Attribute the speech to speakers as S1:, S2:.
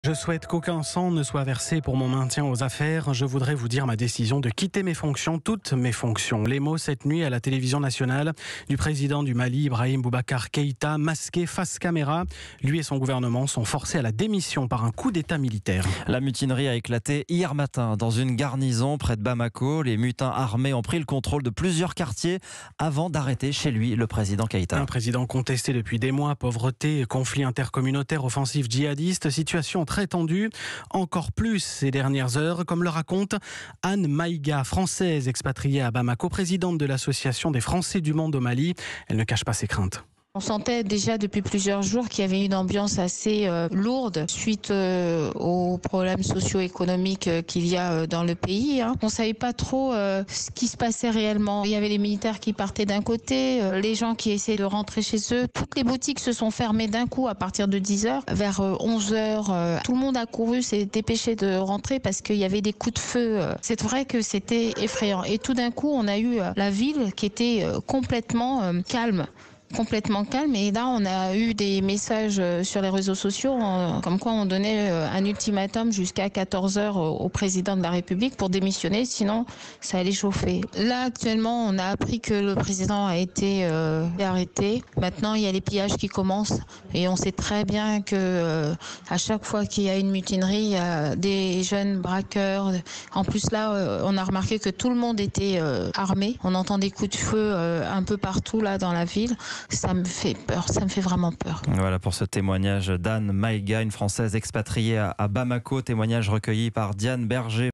S1: Je souhaite qu'aucun sang ne soit versé pour mon maintien aux affaires. Je voudrais vous dire ma décision de quitter mes fonctions, toutes mes fonctions. Les mots cette nuit à la télévision nationale du président du Mali, Ibrahim Boubacar Keïta, masqué face caméra. Lui et son gouvernement sont forcés à la démission par un coup d'état militaire.
S2: La mutinerie a éclaté hier matin dans une garnison près de Bamako. Les mutins armés ont pris le contrôle de plusieurs quartiers avant d'arrêter chez lui le président Keïta.
S1: Un président contesté depuis des mois, pauvreté, conflits intercommunautaires, offensives djihadistes, situation très tendue, encore plus ces dernières heures, comme le raconte Anne Maïga, française expatriée à Bamako, présidente de l'association des Français du monde au Mali. Elle ne cache pas ses craintes.
S3: On sentait déjà depuis plusieurs jours qu'il y avait une ambiance assez lourde suite aux problèmes socio-économiques qu'il y a dans le pays. On ne savait pas trop ce qui se passait réellement. Il y avait les militaires qui partaient d'un côté, les gens qui essayaient de rentrer chez eux. Toutes les boutiques se sont fermées d'un coup à partir de 10h. Vers 11h, tout le monde a couru, s'est dépêché de rentrer parce qu'il y avait des coups de feu. C'est vrai que c'était effrayant. Et tout d'un coup, on a eu la ville qui était complètement calme. Et là on a eu des messages sur les réseaux sociaux comme quoi on donnait un ultimatum jusqu'à 14h au président de la République pour démissionner, sinon ça allait chauffer. Là actuellement on a appris que le président a été arrêté. Maintenant il y a les pillages qui commencent et on sait très bien que à chaque fois qu'il y a une mutinerie, il y a des jeunes braqueurs. En plus là on a remarqué que tout le monde était armé. On entend des coups de feu un peu partout là dans la ville. Ça me fait peur, ça me fait vraiment peur.
S2: Voilà pour ce témoignage d'Anne Maïga, une Française expatriée à Bamako, témoignage recueilli par Diane Berger.